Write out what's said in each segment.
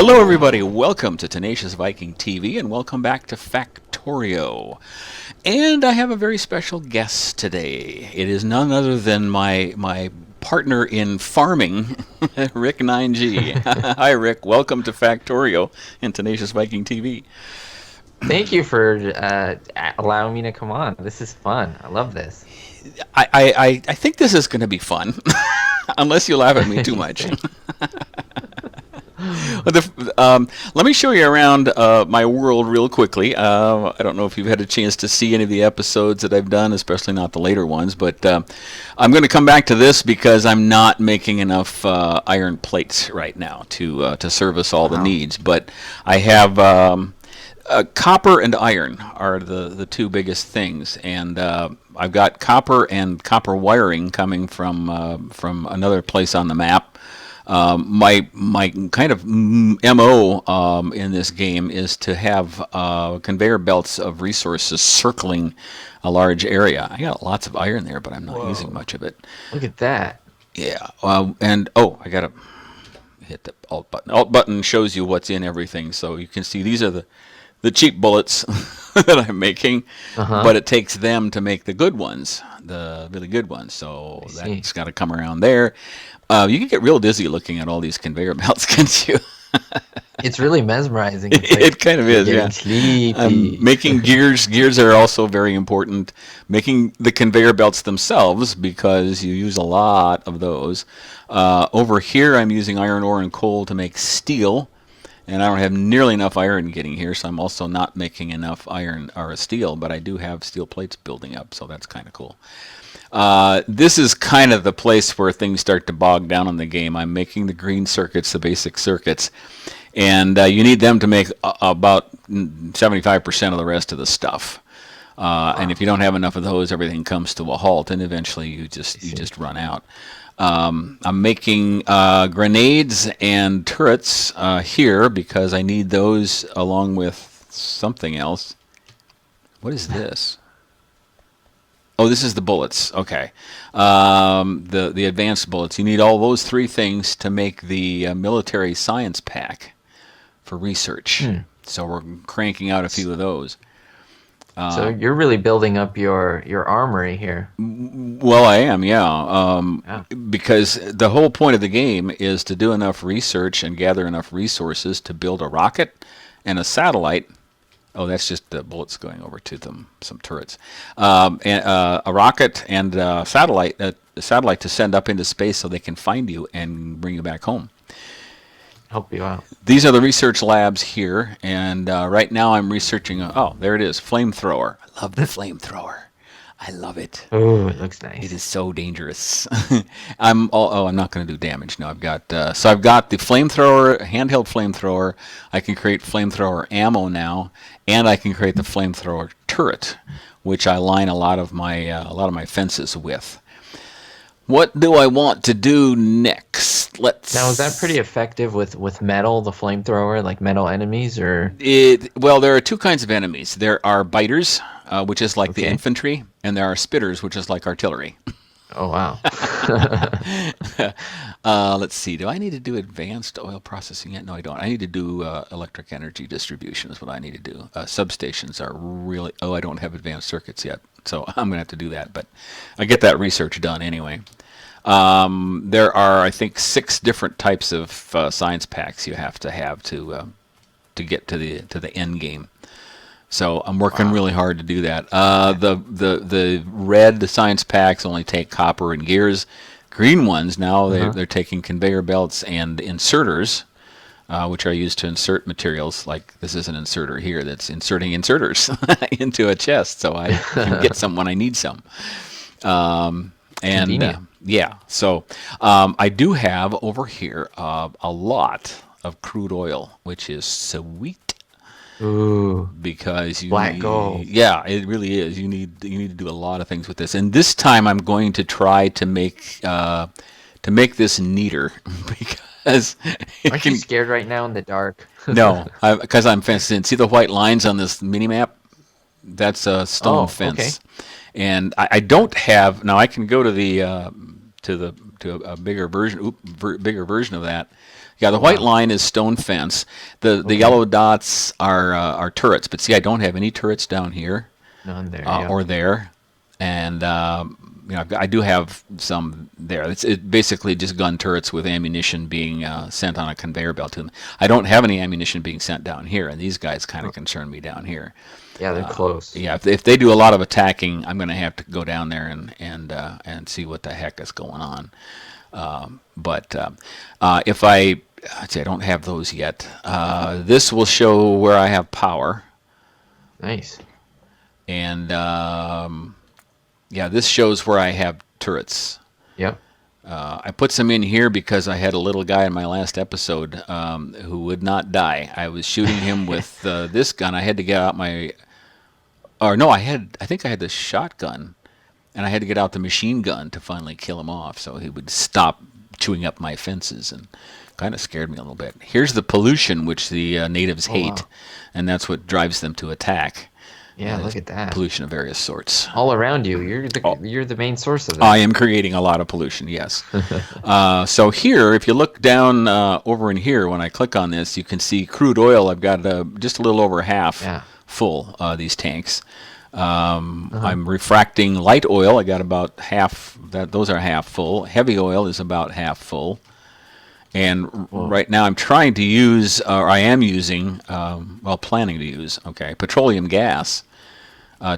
Hello, everybody. Welcome to Tenacious Viking TV, and welcome back to Factorio. And I have a very special guest today. It is none other than my partner in farming, Rick 9G. Hi, Rick. Welcome to Factorio and Tenacious Viking TV. Thank you for allowing me to come on. This is fun. I love this. I think this is going to be fun, unless you laugh at me too much. Let me show you around my world real quickly. I don't know if you've had a chance to see any of the episodes that I've done, especially not the later ones, but I'm going to come back to this because I'm not making enough iron plates right now to service all the needs. But I have copper and iron are the two biggest things, and I've got copper and copper wiring coming from another place on the map. My kind of MO in this game is to have conveyor belts of resources circling a large area. I got lots of iron there, but I'm not using much of it. Look at that. Yeah, I gotta hit the Alt button. Alt button shows you what's in everything, so you can see these are the cheap bullets that I'm making, but it takes them to make the good ones, the really good ones. So that's got to come around there. You can get real dizzy looking at all these conveyor belts, can't you? It's really mesmerizing. It's like it kind of is, yeah. Sleepy. Making gears. Gears are also very important. Making the conveyor belts themselves, because you use a lot of those. Over here, I'm using iron ore and coal to make steel. And I don't have nearly enough iron getting here, so I'm also not making enough iron or steel, but I do have steel plates building up, so that's kind of cool. This is kind of the place where things start to bog down in the game. I'm making the green circuits, the basic circuits, and you need them to make about 75% of the rest of the stuff. And if you don't have enough of those, everything comes to a halt, and eventually you just run out. I'm making grenades and turrets here because I need those along with something else. What is this? Oh, this is the bullets. Okay. The advanced bullets. You need all those three things to make the military science pack for research. So we're cranking out a few of those. So you're really building up your armory here. Well, I am, yeah. Because the whole point of the game is to do enough research and gather enough resources to build a rocket and a satellite. Oh, that's just the bullets going over to some turrets. And a rocket and a satellite to send up into space so they can find you and bring you back home. Help you out. These are the research labs here, and right now I'm researching. Oh, there it is, flamethrower. I love the flamethrower. I love it. Oh, it looks nice. It is so dangerous. I'm not going to do damage. No, I've got the flamethrower, handheld flamethrower. I can create flamethrower ammo now, and I can create the flamethrower turret, which I line a lot of my fences with. What do I want to do next? Now, is that pretty effective with metal, the flamethrower, like metal enemies, or? Well, there are two kinds of enemies. There are biters, which is like the infantry, and there are spitters, which is like artillery. Oh, wow. Let's see. Do I need to do advanced oil processing yet? No, I don't. I need to do electric energy distribution is what I need to do. Substations are really... Oh, I don't have advanced circuits yet, so I'm going to have to do that. But I get that research done anyway. There are, I think, 6 different types of science packs you have to get to the end game. So I'm working really hard to do that. The red science packs only take copper and gears. Green ones now they're taking conveyor belts and inserters, which are used to insert materials. Like this is an inserter here that's inserting inserters into a chest, so I can get some when I need some. So I do have over here a lot of crude oil, which is sweet. Ooh, because you black need, gold. Yeah, it really is. You need to do a lot of things with this. And this time I'm going to try to make this neater because aren't you scared right now in the dark? No, because I'm fenced in. See the white lines on this mini map? That's a stone fence. Okay. And I don't have now. I can go to a bigger version of that. Yeah, the Oh, white wow. line is stone fence. The Okay. yellow dots are turrets. But see, I don't have any turrets down here None there. Yep. or there, and I do have some there. It basically just gun turrets with ammunition being sent on a conveyor belt to them. I don't have any ammunition being sent down here, and these guys kind of Oh, concern me down here. yeah, they're close. Yeah, if they do a lot of attacking, I'm going to have to go down there and see what the heck is going on. But if I'd say I don't have those yet. This will show where I have power, Nice. and yeah, this shows where I have turrets. Yep. I put some in here because I had a little guy in my last episode who would not die. I was shooting him with this gun. I had to get out my, or no, I think I had the shotgun, and I had to get out the machine gun to finally kill him off, so he would stop chewing up my fences, and kind of scared me a little bit. Here's the pollution, which the natives Oh, hate, wow. and that's what drives them to attack. Yeah, It's look at that. pollution of various sorts. All around you. You're Oh, the main source of I that. am creating a lot of pollution, yes. So here, if you look down over in here, when I click on this, you can see crude oil. I've got just a little over half Yeah. full, these tanks. Uh-huh. I'm refracting light oil. I got about half, those are half full. Heavy oil is about half full. And Whoa. right now I'm trying to use, or I am using, planning to use, petroleum gas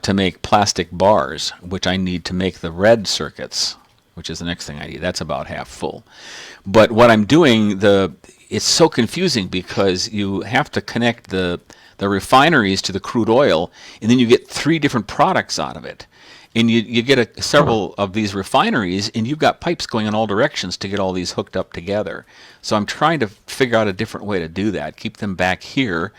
to make plastic bars, which I need to make the red circuits, which is the next thing I need. That's about half full. But what I'm doing, it's so confusing because you have to connect the refineries to the crude oil, and then you get three different products out of it. And you get Huh. several of these refineries, and you've got pipes going in all directions to get all these hooked up together. So I'm trying to figure out a different way to do that, keep them back here,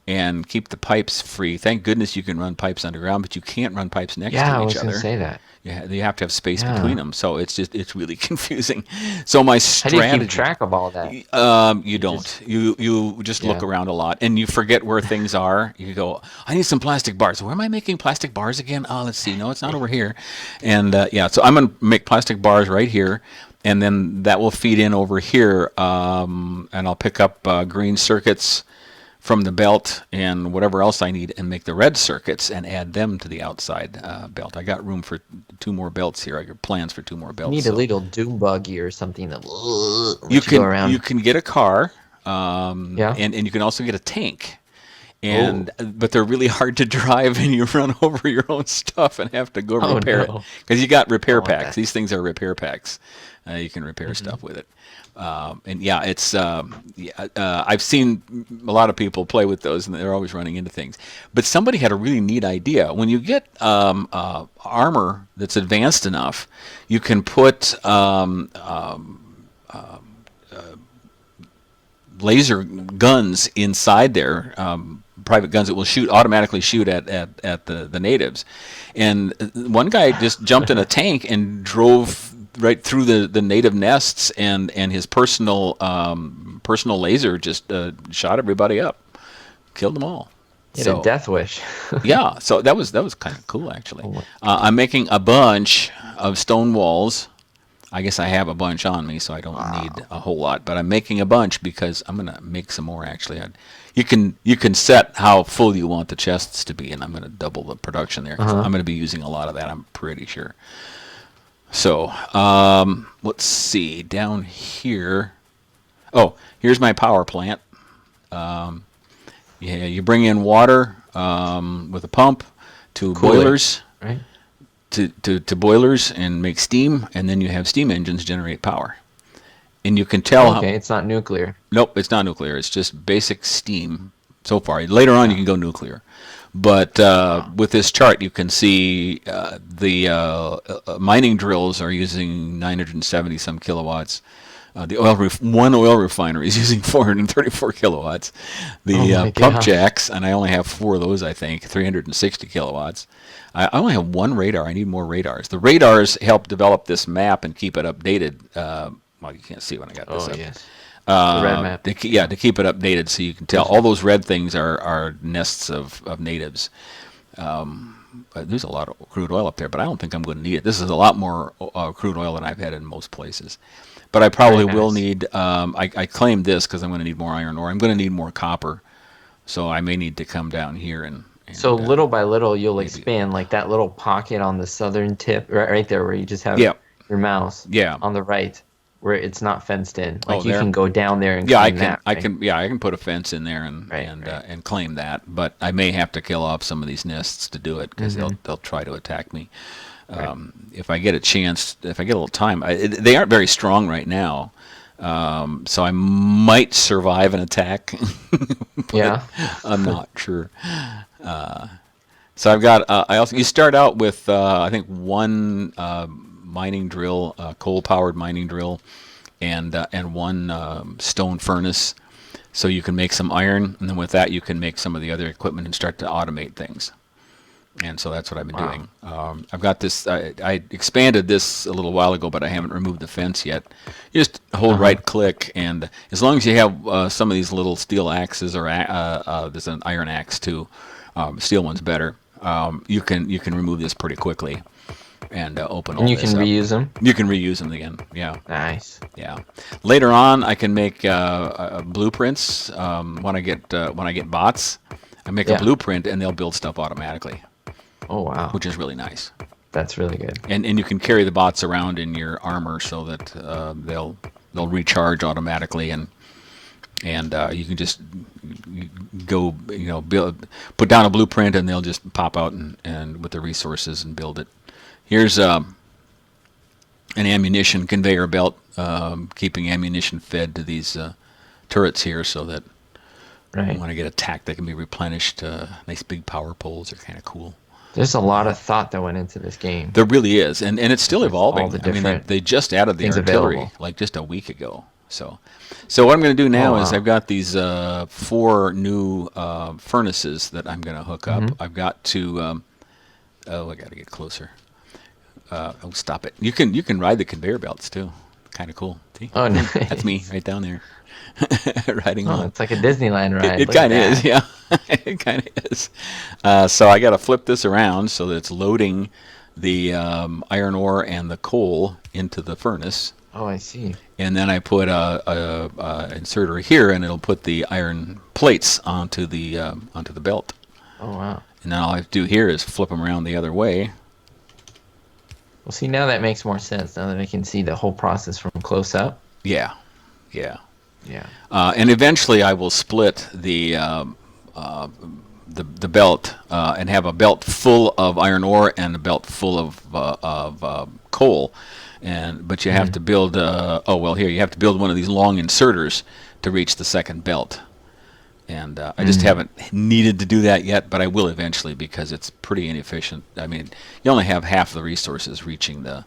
and keep the pipes free. Thank goodness you can run pipes underground, but you can't run pipes next Yeah, to I each was gonna other. say that. You have to have space between Yeah. them. So it's really confusing. So my How do you keep strategy. track of all that? You You just don't. You just look yeah. around a lot, and you forget where things are. You go, I need some plastic bars. Where am I making plastic bars again? Oh, let's see. No, it's not over here. And yeah, so I'm gonna make plastic bars right here, and then that will feed in over here, and I'll pick up green circuits from the belt and whatever else I need, and make the red circuits and add them to the outside belt. I got room for two more belts here. I got plans for two more You belts. need a So little doom buggy or something that you let you go can around. get a car, Yeah. and you can also get a tank. Oh. But they're really hard to drive, and you run over your own stuff and have to go Oh repair it no. because you got I repair don't want packs. that. These things are repair packs. You can repair Hmm. stuff with it. And yeah, it's yeah, I've seen a lot of people play with those, and they're always running into things. But somebody had a really neat idea. When you get armor that's advanced enough, you can put laser guns inside there, private guns that will automatically shoot at the natives. And one guy just jumped in a tank and drove right through the native nests, and his personal laser just shot everybody up, killed them all. You had a So death wish. yeah, so that was kind of cool actually. Oh my- I'm making a bunch of stone walls. I guess I have a bunch on me, so I don't need Wow. a whole lot. But I'm making a bunch because I'm gonna make some more. Actually, you can set how full you want the chests to be, and I'm gonna double the production there because Uh-huh. I'm gonna be using a lot of that. I'm pretty sure. So let's see down here. Oh, here's my power plant. Yeah, you bring in water with a pump to Cool it, boilers. right? To boilers and make steam, and then you have steam engines generate power. And you can tell how. Okay, it's not nuclear. Nope, it's not nuclear. It's just basic steam so far. Later on, you Yeah. can go nuclear. But Wow. with this chart, you can see the mining drills are using 970 some kilowatts. The one oil refinery is using 434 kilowatts. Oh The my pump gosh. jacks, and I only have four of those, I think, 360 kilowatts. I only have one radar. I need more radars. The radars help develop this map and keep it updated. Well, you can't see when I got this Oh up. yes. The red map. To keep it updated so you can tell. All those red things are nests of natives. there's a lot of crude oil up there, but I don't think I'm going to need it. This is a lot more crude oil than I've had in most places. But I probably Very will nice. need. I claimed this because I'm going to need more iron ore. I'm going to need more copper, so I may need to come down here So and little by little, you'll maybe. expand like that little pocket on the southern tip, right there where you just have Yeah, your mouse yeah. on the right, where it's not fenced in. Oh, Like you there. can go down there and Yeah, I claim can. that, I right? can. Yeah, I can put a fence in there Right, right. and claim that. But I may have to kill off some of these nests to do it because Mm-hmm. they'll try to attack me. Right. If I get a chance, if I get a little time, they aren't very strong right now. So I might survive an attack, but Yeah. I'm not sure. So I've got. I also you start out with I think one mining drill, coal-powered mining drill, and one stone furnace. So you can make some iron, and then with that you can make some of the other equipment and start to automate things. And so that's what I've been Wow. doing. I've got this. I expanded this a little while ago, but I haven't removed the fence yet. You just hold Uh-huh. right click, and as long as you have some of these little steel axes, or there's an iron axe too. Steel one's better. You can remove this pretty quickly and open And all you can this up. reuse them. You can reuse them again. Yeah, Nice. yeah. Later on, I can make blueprints. When I get bots, I make a Yeah. blueprint, and they'll build stuff automatically, Oh, wow. which is really nice. That's really good. And you can carry the bots around in your armor so that they'll recharge automatically, and you can just go build, put down a blueprint, and they'll just pop out and with the resources and build it. Here's an ammunition conveyor belt, keeping ammunition fed to these turrets here, so that Right. when I get attacked, they can be replenished. Nice big power poles are kind of cool. There's a lot of thought that went into this game There really is, and it's still with all evolving. the I mean, different they just added the things artillery available. like just a week ago. So what I'm going to do Oh, now is wow. I've got these 4 new furnaces that I'm going to hook up. Mm-hmm. I've got to. Oh, I got to get closer. Oh, stop it! You can ride the conveyor belts too. Kind of cool. See, Oh, that's me nice. right down there, riding Oh, on. it's like a Disneyland ride. It Look at kind of is, that. yeah. It kind of is. So I got to flip this around so that it's loading the iron ore and the coal into the furnace, Oh, I see. and then I put a inserter here, and it'll put the iron plates onto the belt. Oh, wow. And then all I have to do here is flip them around the other way. Well, see, now that makes more sense. Now that I can see the whole process from close up. Yeah, yeah. Yeah. And eventually, I will split the belt and have a belt full of iron ore and a belt full of coal. But you have to build. Here you have to build one of these long inserters to reach the second belt. And I just haven't needed to do that yet, but I will eventually because it's pretty inefficient. I mean, you only have half the resources reaching the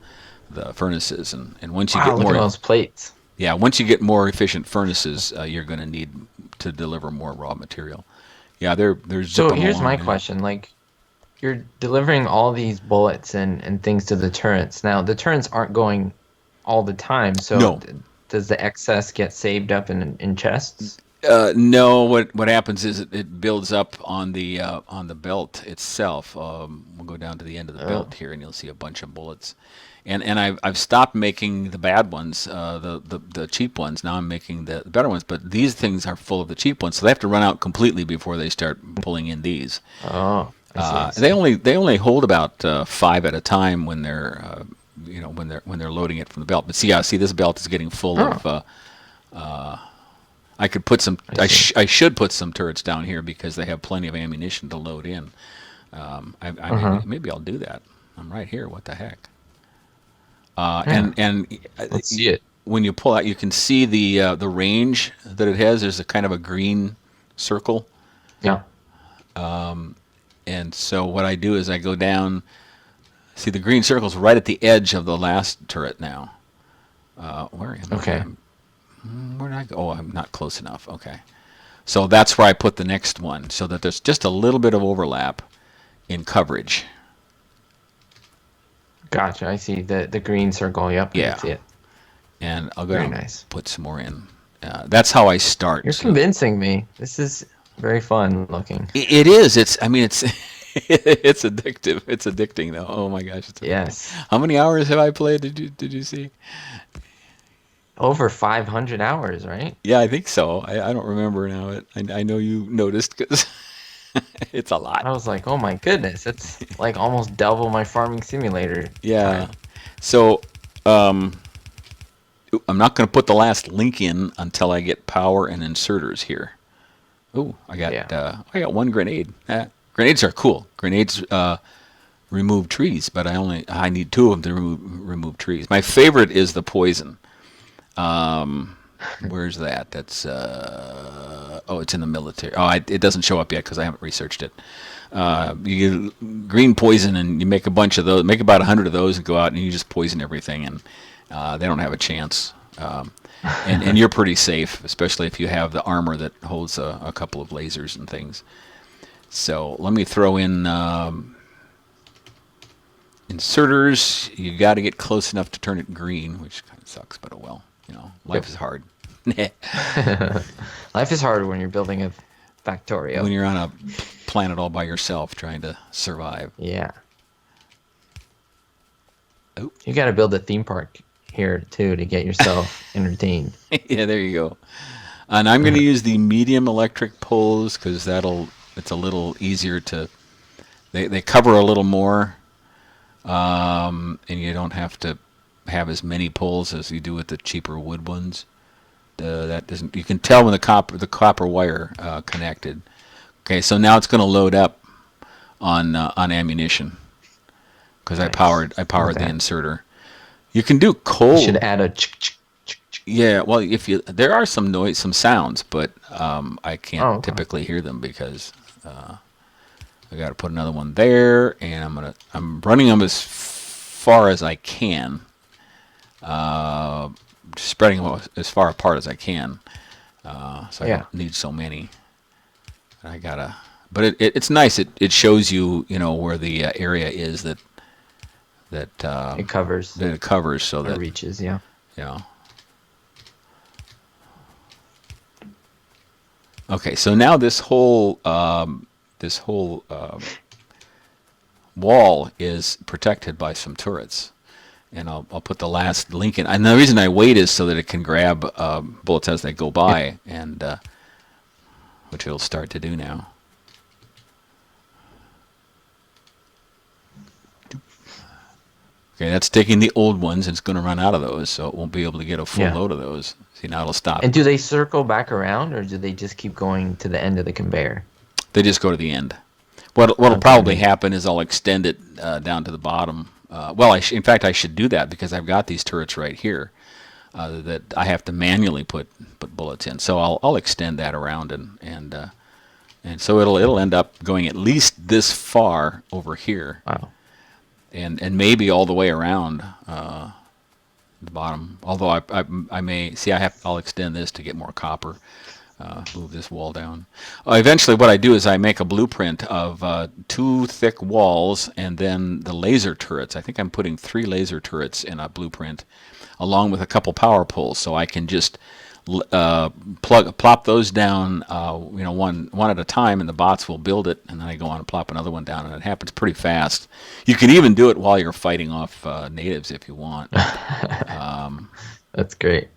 furnaces, and once you Wow, get look at more, those plates. yeah, once you get more efficient furnaces, you're going to need to deliver more raw material. Yeah, they're So zipping here's my along. Yeah. question. Like, you're delivering all these bullets and things to the turrets. Now, the turrets aren't going all the time, so No. does the excess get saved up in chests? No, what happens is it builds up on the belt itself. We'll go down to the end of the belt Oh. here, and you'll see a bunch of bullets. And I've stopped making the bad ones, the cheap ones. Now I'm making the better ones. But these things are full of the cheap ones, so they have to run out completely before they start pulling in these. Oh, I see, I They see. only hold about 5 at a time when they're when they're loading it from the belt. But see this belt is getting full Oh, of. I could put some. I see. I should put some turrets down here because they have plenty of ammunition to load in. Uh-huh. Maybe I'll do that. I'm right here. What the heck? Yeah, And let's see it. when you pull out, you can see the range that it has. There's a kind of a green circle, Yeah. and so what I do is I go down. See the green circle's right at the edge of the last turret now. Where am I? Okay. Where did I go? Oh, I'm not close enough. Okay. So that's where I put the next one, so that there's just a little bit of overlap in coverage. Gotcha. I see the green circle. Yep. I Yeah. see it. And I'll go Very down and nice. put some more in. That's how I start. You're So convincing me. This is very fun looking. it is. It's. I mean, it's. It's addictive. It's addicting though. Oh my gosh, it's addicting. Yes. How many hours have I played? Did you see? Over 500 hours, right? Yeah, I think so. I don't remember now. I know you noticed because it's a lot. I was like, oh my goodness, it's like almost double my farming simulator Yeah. time. So I'm not going to put the last link in until I get power and inserters here. Oh, Yeah. I got one grenade. Grenades are cool. Grenades remove trees, but I need two of them to remove trees. My favorite is the poison. Where's that? That's oh, it's in the military. Oh, it doesn't show up yet because I haven't researched it. You get green poison and you make a bunch of those. Make about 100 of those and go out and you just poison everything, and they don't have a chance. And you're pretty safe, especially if you have the armor that holds a couple of lasers and things. So let me throw in inserters. You got to get close enough to turn it green, which kind of sucks, but oh well. Life Yep. is hard. Life is hard when you're building a Factorio. When you're on a planet all by yourself trying to survive. Yeah. Oh, You got to build a theme park here too to get yourself entertained. yeah, there you go. And I'm going to use the medium electric poles because it's a little easier to, they cover a little more, and you don't have to have as many poles as you do with the cheaper wood ones. That doesn't, you can tell when the copper wire connected. Okay, so now it's going to load up on ammunition because I Nice. powered the Okay. inserter. You can do You coal. should add a Yeah, well, there are some sounds, but I can't Oh, okay. typically hear them because I got to put another one there, and I'm running them as far as I can, uh, spreading them as far apart as I can, so I Yeah. don't need so many. I gotta, but it's nice. It shows you where the area is that It covers that it covers, so or that reaches. Yeah. you know. Okay, so now this whole wall is protected by some turrets, and I'll put the last link in. And the reason I wait is so that it can grab bullets as they go Yep. by, and which it'll start to do now. Okay, that's taking the old ones. It's going to run out of those, so it won't be able to get a full Yeah. load of those. See, now it'll stop. And do they circle back around, or do they just keep going to the end of the conveyor? They just go to the end. What'll Okay, probably neat. happen is I'll extend it down to the bottom. Well, in fact, I should do that because I've got these turrets right here that I have to manually put bullets in. So I'll extend that around and so it'll end up going at least this far over here Wow. and maybe all the way around the bottom. Although I may see I'll extend this to get more copper. Move this wall down. Eventually, what I do is I make a blueprint of two thick walls and then the laser turrets. I think I'm putting 3 laser turrets in a blueprint, along with a couple power poles, so I can just plop those down, one at a time, and the bots will build it, and then I go on and plop another one down, and it happens pretty fast. You can even do it while you're fighting off natives if you want. That's great.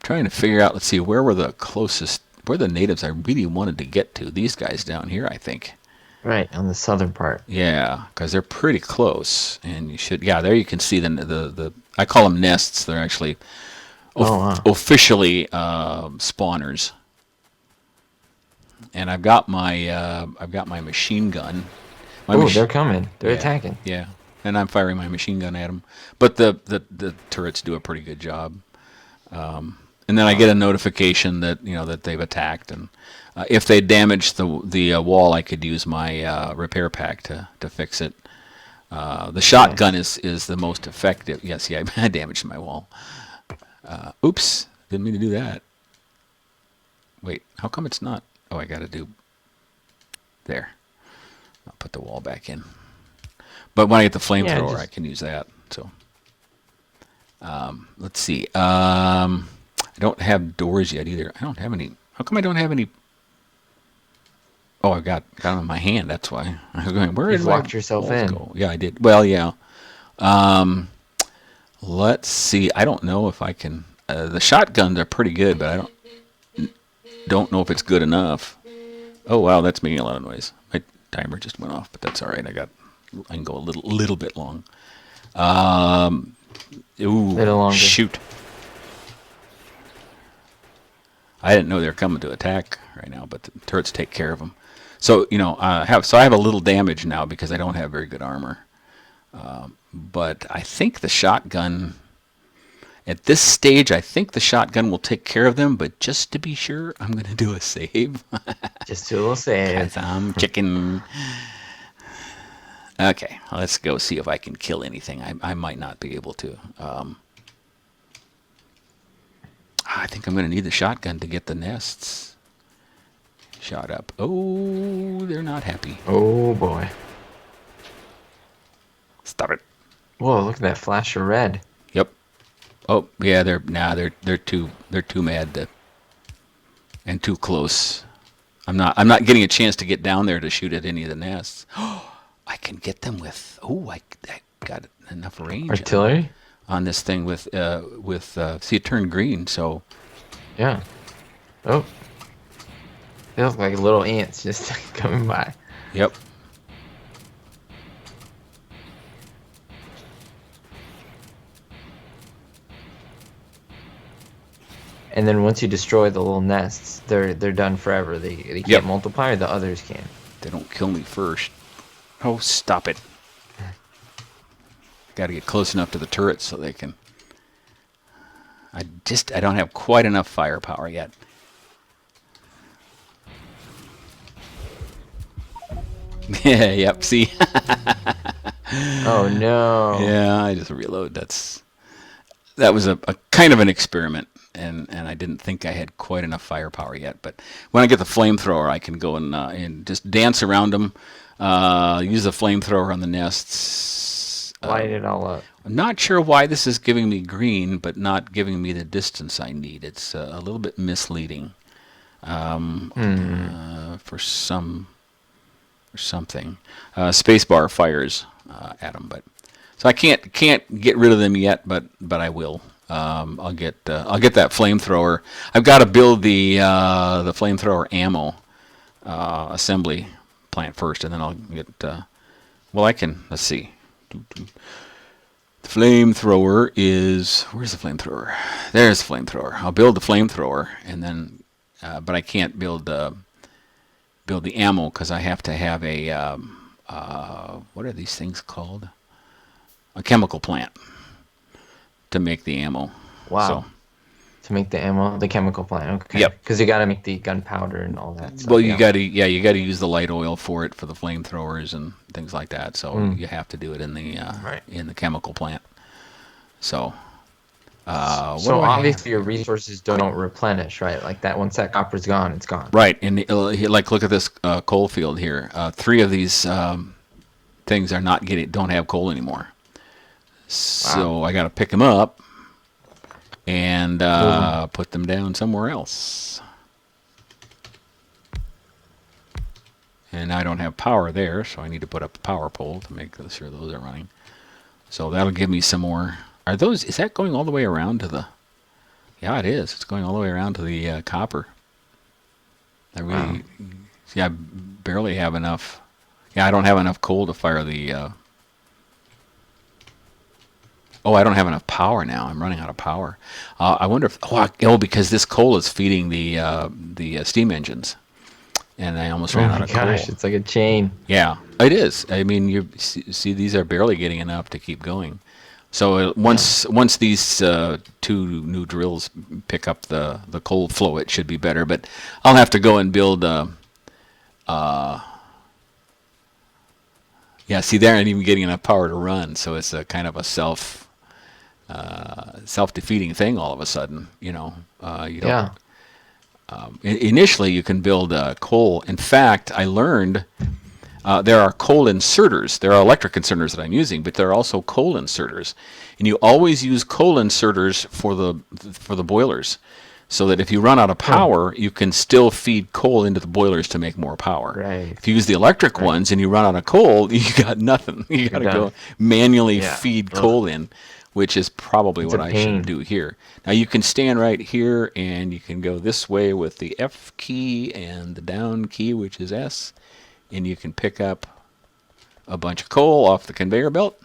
Trying to figure out, let's see, where the natives I really wanted to get to. These guys down here, I think. Right, on the southern part. Yeah, because they're pretty close, and there you can see the I call them nests. They're actually Oh, wow. officially spawners. And I've got my machine gun. My Oh, mach- they're coming. They're yeah, attacking. yeah, and I'm firing my machine gun at them. But the turrets do a pretty good job. And then I get a notification that that they've attacked, and if they damage the wall, I could use my repair pack to fix it. The shotgun Nice. is the most effective. Yes, yeah, I damaged my wall. Oops, didn't mean to do that. Wait, how come it's not? Oh, I got to do there. I'll put the wall back in. But when I get the Yeah, flamethrower, I just can use that. So let's see. I don't have doors yet either. I don't have any. How come I don't have any? Oh, I got them in my hand. That's why I was going. Where did You've my locked yourself balls in. go? Yeah, I did. Well, yeah. Um, let's see. I don't know if I can. The shotguns are pretty good, but I don't know if it's good enough. Oh wow, that's making a lot of noise. My timer just went off, but that's all right. I can go a little bit long. Um, ooh, Little longer. shoot! I didn't know they were coming to attack right now, but the turrets take care of them. So I have a little damage now because I don't have very good armor. But I think the shotgun, at this stage, I think the shotgun will take care of them. But just to be sure, I'm going to do a save. Just do a little save. Because I'm chicken. Okay, let's go see if I can kill anything. I might not be able to. I think I'm going to need the shotgun to get the nests shot up. Oh, they're not happy. Oh boy. Stop it. Whoa, look at that flash of red. Yep. Oh, yeah, they're too mad and too close. I'm not getting a chance to get down there to shoot at any of the nests. I can get them with. Oh, I got enough range. Artillery? On this thing with see it turned green, so Yeah. Oh. They look like little ants just coming by. yep. And then once you destroy the little nests, they're done forever. They can't Yep. multiply, or the others can. They don't kill me first. Oh, stop it. Got to get close enough to the turrets so they can. I don't have quite enough firepower yet. Yeah, yep, see? Oh no. Yeah, I just reload. That was a kind of an experiment, and I didn't think I had quite enough firepower yet. But when I get the flamethrower, I can go and just dance around them, use the flamethrower on the nests. Light it all up. I'm not sure why this is giving me green, but not giving me the distance I need. It's a little bit misleading for something. Spacebar fires at them, but so I can't get rid of them yet, but I will. I'll get that flamethrower. I've got to build the flamethrower ammo assembly plant first, and then I'll get. Well, I can. Let's see. The flamethrower is. Where's the flamethrower? There's the flamethrower. I'll build the flamethrower, and then, but I can't build the ammo because I have to have a. What are these things called? A chemical plant to make the ammo. Wow. So, To make the ammo, the chemical plant. Okay. Yep. Because you got to make the gunpowder and all that stuff. well, you yeah. got to use the light oil for it for the flamethrowers and things like that. So you have to do it in the Right. in the chemical plant. So. So what do I have? obviously your resources don't replenish, right? Like that. Once that copper's gone, it's gone. Right, and like look at this coal field here. 3 of these things don't have coal anymore. So I got to pick them up and put them down somewhere else. And I don't have power there, so I need to put up a power pole to make sure those are running. So that'll give me some more. Is that going all the way around to the? Yeah, it is. It's going all the way around to the copper. I really, see, I barely have enough. Yeah, I don't have enough coal to fire the. Oh, I don't have enough power now. I'm running out of power. I wonder if because this coal is feeding the steam engines, and I almost ran out of Gosh, coal. it's like a chain. Yeah, it is. I mean, you see, these are barely getting enough to keep going. So once these 2 new drills pick up the coal flow, it should be better. But I'll have to go and build. Yeah, see, they aren't even getting enough power to run, so it's a kind of a self-defeating thing all of a sudden. You don't. Yeah. Initially, you can build coal. In fact, I learned there are coal inserters. There are electric inserters that I'm using, but there are also coal inserters, and you always use coal inserters for the boilers. so that if you run out of power, you can still feed coal into the boilers to make more power. Right. If you use the electric ones and you run out of coal, you got nothing. You got to done. go manually Yeah. feed Ugh. coal in, which is probably It's what a I should pain. do here. Now you can stand right here and you can go this way with the F key and the down key, which is S, and you can pick up a bunch of coal off the conveyor belt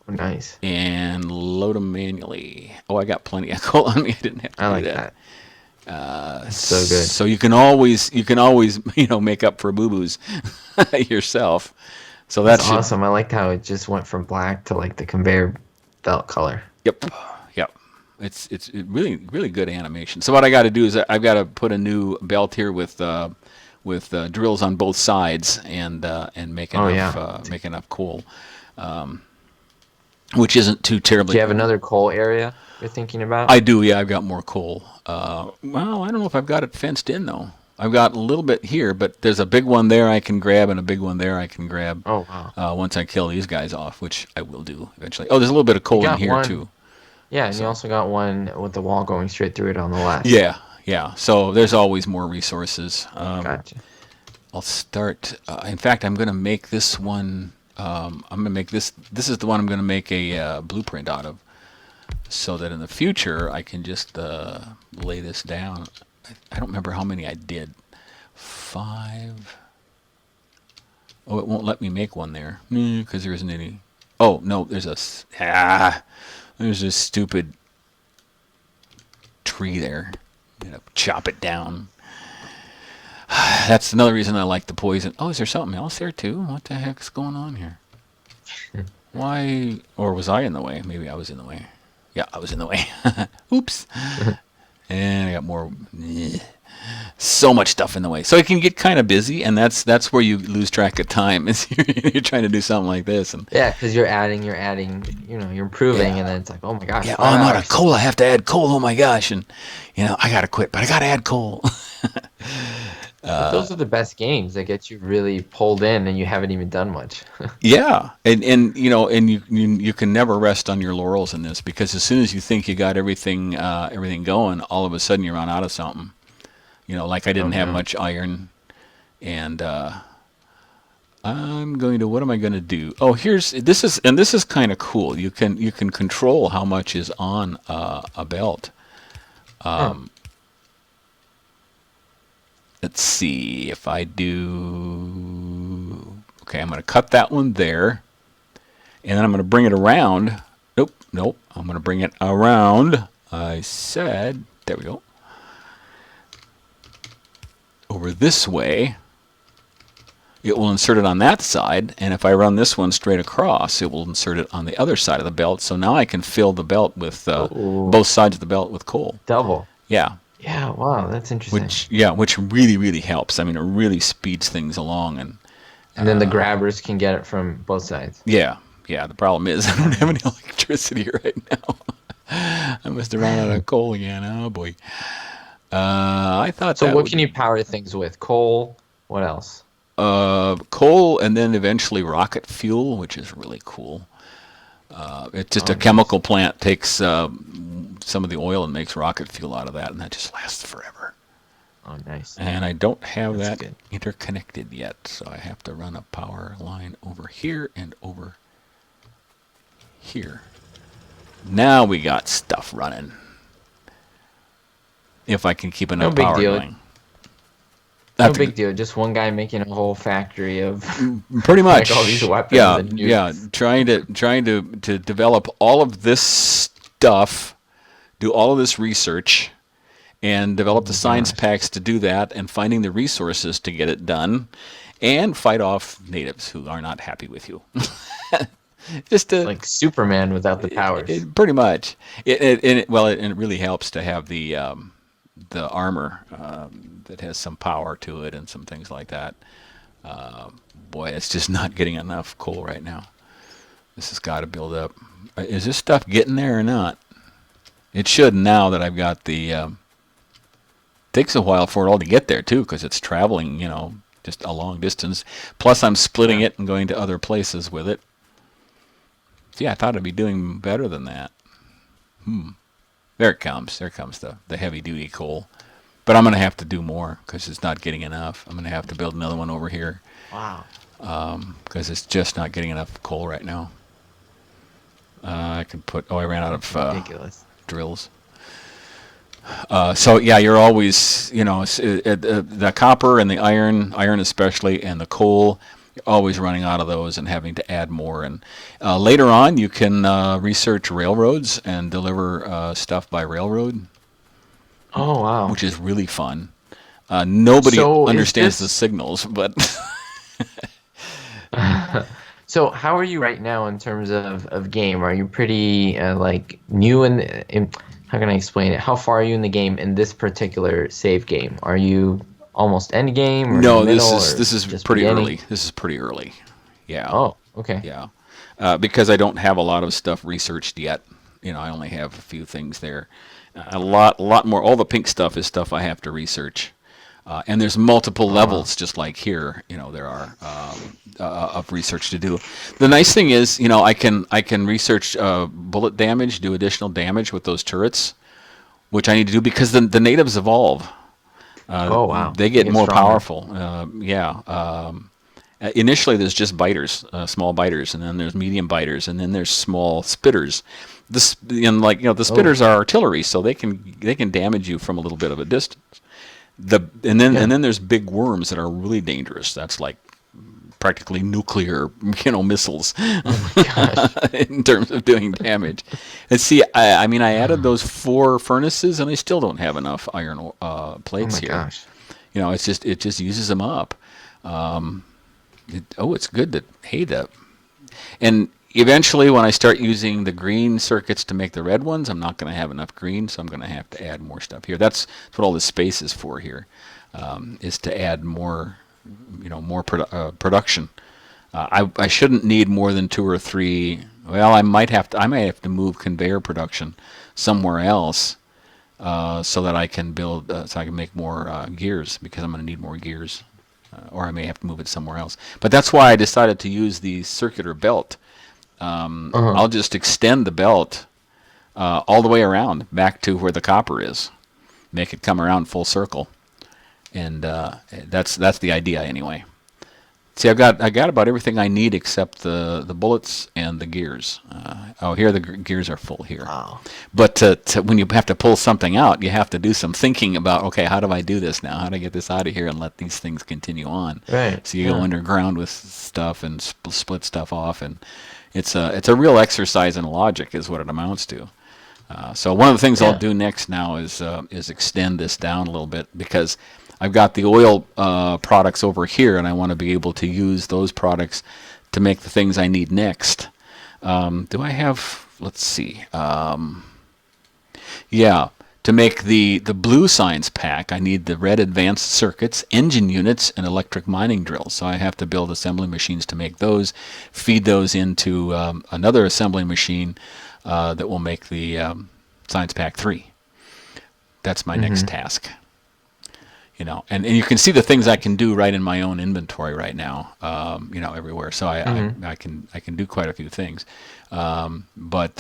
Oh, nice. and load them manually. Oh, I got plenty of coal on me. I didn't have to I do like that. that. It's so good. So you can always make up for boo-boos yourself. So that That's should awesome. I liked how it just went from black to like the conveyor belt color. Yep. Yep. It's really really good animation. So what I got to do is I've got to put a new belt here with drills on both sides and make Oh, enough yeah. make enough coal, which isn't too Do terribly. you have another coal area you're thinking about? I do, yeah. I've got more coal. Well, I don't know if I've got it fenced in though. I've got a little bit here, but there's a big one there I can grab and a big one there I can grab. Oh, wow. Once I kill these guys off, which I will do eventually. Oh, there's a little bit of coal in got here one. too. Yeah, and you So also got one with the wall going straight through it on the left. yeah, yeah. So there's always more resources. Gotcha. I'll start. In fact, I'm going to make this one. I'm going to make this. This is the one I'm going to make a blueprint out of, so that in the future I can just lay this down. I don't remember how many I did. 5. Oh, it won't let me make one there because there isn't any. Oh no, there's there's this stupid tree there. I'm gonna chop it down. That's another reason I like the poison. Oh, is there something else there too? What the heck's going on here? Why? Or was I in the way? Maybe I was in the way. Yeah, I was in the way. Oops. And I got more. So much stuff in the way. So it can get kind of busy, and that's where you lose track of time. Is you're trying to do something like this, and Yeah, because you're adding, you're improving, and then it's like, oh my gosh, yeah, oh, 5 I'm out of hours. coal. I have to add coal. Oh my gosh, and I gotta quit, but I gotta add coal. But those are the best games that get you really pulled in, and you haven't even done much. Yeah, and you can never rest on your laurels in this, because as soon as you think you got everything going, all of a sudden you run out of something. Like I didn't have no. much iron, and what am I going to do? Oh, this is kind of cool. You can control how much is on a belt. Let's see if I do. Okay, I'm going to cut that one there, and then I'm going to bring it around. Nope. I'm going to bring it around. I said, there we go. Over this way, it will insert it on that side, and if I run this one straight across, it will insert it on the other side of the belt. So now I can fill the belt with both sides of the belt with coal. Double. Yeah, Yeah, wow, that's interesting. which really really helps. I mean, it really speeds things along, and then the grabbers can get it from both sides. yeah. The problem is I don't have any electricity right now. I must have run out of coal again. Oh boy. I thought So that what would can you power things with? Coal? What else? coal, and then eventually rocket fuel, which is really cool. It's just a Nice. chemical plant takes some of the oil and makes rocket fuel out of that, and that just lasts forever. Oh, nice. And I don't have That's that good. interconnected yet, so I have to run a power line over here and over here. Now we got stuff running. If I can keep enough big power deal. going. No After- big deal. Just one guy making a whole factory of Pretty much. all these weapons Yeah, and nukes. yeah. Trying to develop all of this stuff, do all of this research, and develop the science gosh. packs to do that, and finding the resources to get it done, and fight off natives who are not happy with you. Just to, like Superman without the powers. pretty much. It really helps to have the armor that has some power to it and some things like that. Boy, it's just not getting enough coal right now. This has got to build up. Is this stuff getting there or not? It should, now that I've got the. Takes a while for it all to get there too, because it's traveling, just a long distance. Plus, I'm splitting it and going to other places with it. See, I thought I'd be doing better than that. There it comes. There comes the heavy duty coal. But I'm going to have to do more because it's not getting enough. I'm going to have to build another one over here Wow. because it's just not getting enough coal right now. I can put. Oh, I ran out of Ridiculous. drills. So yeah, you're always, the copper and the iron especially, and the coal. You're always running out of those and having to add more. And later on, you can research railroads and deliver stuff by railroad, Oh wow. which is really fun. Nobody So is understands the this signals, but so how are you right now in terms of game? Are you pretty like new in how can I explain it? How far are you in the game in this particular save game? Are you almost end game or in the no, middle or this is just pretty beginning? early. This is pretty early. Yeah, Oh, okay. yeah. Because I don't have a lot of stuff researched yet. I only have a few things there. A lot more. All the pink stuff is stuff I have to research. And there's multiple Oh wow. levels, just like here. There are of research to do. The nice thing is, I can research bullet damage, do additional damage with those turrets, which I need to do because the natives evolve. Oh wow. They They get get more stronger. powerful. Yeah. Initially, there's just biters, small biters, and then there's medium biters, and then there's small spitters. This and the Oh, spitters are artillery, so they can damage you from a little bit of a distance. And then yeah. there's big worms that are really dangerous. That's like practically nuclear, missiles Oh my gosh. in terms of doing damage. And see, I mean, I added those 4 furnaces, and I still don't have enough iron Oh plates my here. gosh. It just uses them up. It's good that and eventually when I start using the green circuits to make the red ones, I'm not going to have enough green, so I'm going to have to add more stuff here. That's what all this space is for here, is to add more, more production. I shouldn't need more than 2 or 3. Well, I might have to move conveyor production somewhere else so that I can so I can make more gears because I'm going to need more gears, or I may have to move it somewhere else. But that's why I decided to use the circular belt. Uh-huh. I'll just extend the belt all the way around back to where the copper is, make it come around full circle, and that's the idea anyway. See, I got about everything I need except the bullets and the gears. Here the gears are full here. Wow. But when you have to pull something out, you have to do some thinking about, okay, how do I do this now? How do I get this out of here and let these things continue on? Right. So you go Yeah. underground with stuff and split stuff off, and it's a real exercise in logic, is what it amounts to. So one of the things I'll Yeah. do next now is extend this down a little bit because I've got the oil products over here, and I want to be able to use those products to make the things I need next. Do I have? Let's see. Yeah, to make the blue science pack, I need the red advanced circuits, engine units, and electric mining drills. So I have to build assembly machines to make those, feed those into another assembly machine that will make the science pack 3. That's my next Mm-hmm. task. And you can see the things I can do right in my own inventory right now, everywhere. So Mm-hmm. I can do quite a few things, but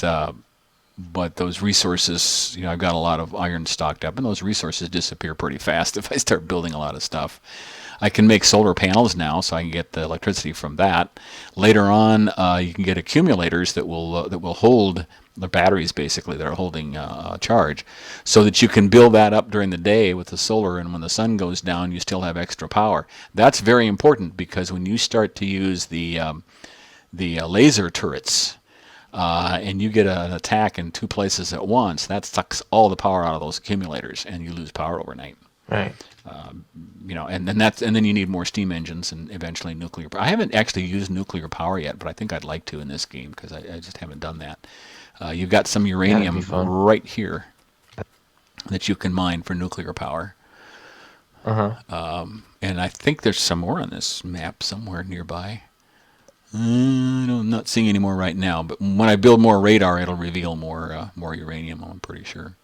those resources, I've got a lot of iron stocked up, and those resources disappear pretty fast if I start building a lot of stuff. I can make solar panels now, so I can get the electricity from that. Later on, you can get accumulators that will hold the batteries, basically, that are holding charge, so that you can build that up during the day with the solar, and when the sun goes down, you still have extra power. That's very important because when you start to use the laser turrets, and you get an attack in 2 places at once, that sucks all the power out of those accumulators, and you lose power overnight. Right. And then you need more steam engines and eventually nuclear. I haven't actually used nuclear power yet, but I think I'd like to in this game because I just haven't done that. You've got some That'd be uranium fun. right here that you can mine for nuclear power, Uh-huh. and I think there's some more on this map somewhere nearby. No, I'm not seeing any more right now, but when I build more radar, it'll reveal more uranium. I'm pretty sure.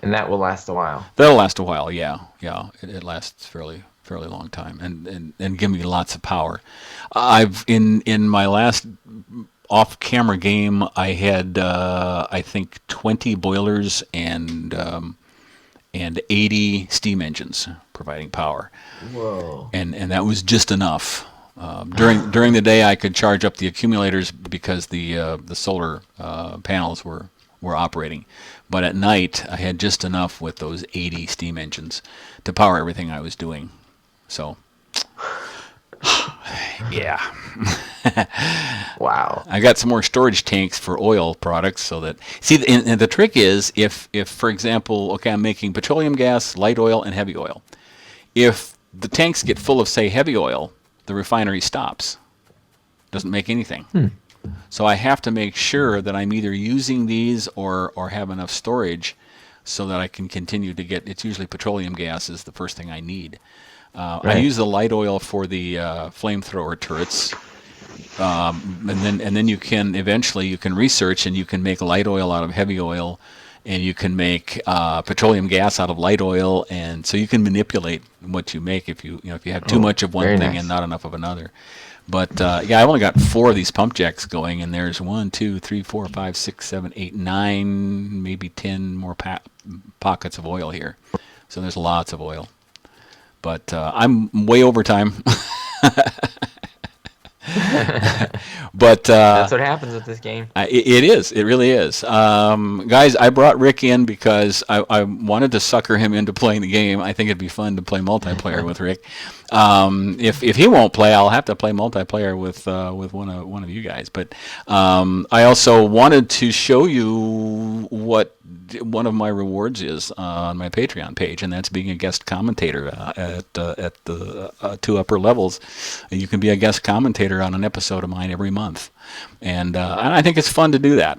And that will last a while. That'll last a while. Yeah, yeah. It lasts fairly long time, and give me lots of power. I've in my last off-camera game, I had I think 20 boilers and 80 steam engines providing power, Whoa. and that was just enough. During the day, I could charge up the accumulators because the solar panels were operating, but at night I had just enough with those 80 steam engines to power everything I was doing. So, yeah. Wow. I got some more storage tanks for oil products so that see and the trick is if for example, okay, I'm making petroleum gas, light oil and heavy oil. If the tanks get full of say heavy oil, the refinery stops. Doesn't make anything. So I have to make sure that I'm either using these or have enough storage so that I can continue to get, it's usually petroleum gas is the first thing I need. I Right. use the light oil for the flamethrower turrets. And then you can eventually you can research and you can make light oil out of heavy oil, and you can make petroleum gas out of light oil, and so you can manipulate what you make if you if you have too Oh, much of one very thing nice. and not enough of another. But yeah, I've only got 4 of these pump jacks going, and there's 1, 2, 3, 4, 5, 6, 7, 8, 9, maybe 10 more pockets of oil here. So there's lots of oil. But I'm way over time. But That's what happens with this game. it is. It really is. Guys, I brought Rick in because I wanted to sucker him into playing the game. I think it'd be fun to play multiplayer with Rick. If he won't play, I'll have to play multiplayer with one of you guys. But I also wanted to show you what one of my rewards is on my Patreon page, and that's being a guest commentator at the 2 upper levels. You can be a guest commentator on an episode of mine every month, and I think it's fun to do that.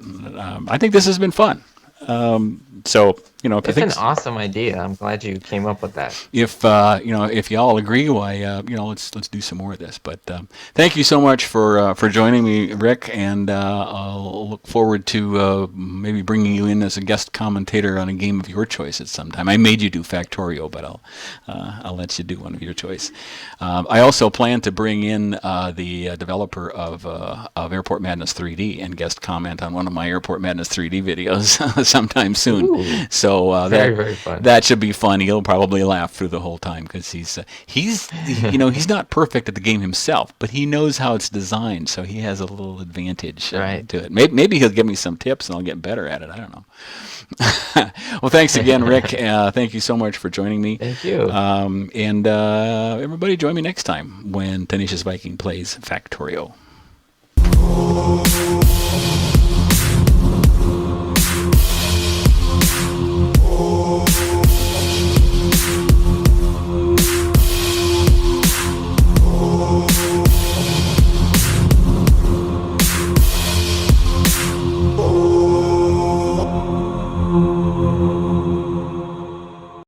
I think this has been fun. So if you It's an think awesome idea. I'm glad you came up with that. if y'all agree, why let's do some more of this. But thank you so much for joining me, Rick, and I'll look forward to maybe bringing you in as a guest commentator on a game of your choice at some time. I made you do Factorio, but I'll let you do one of your choice. I also plan to bring in the developer of Airport Madness 3D and guest comment on one of my Airport Madness 3D videos sometime soon. Ooh. So Very, very fun. that should be fun. He'll probably laugh through the whole time because he's not perfect at the game himself, but he knows how it's designed, so he has a little advantage Right. to it. Maybe he'll give me some tips and I'll get better at it. I don't know. Well, thanks again, Rick. Thank you so much for joining me. Thank you. And everybody join me next time when Tenacious Viking plays Factorio.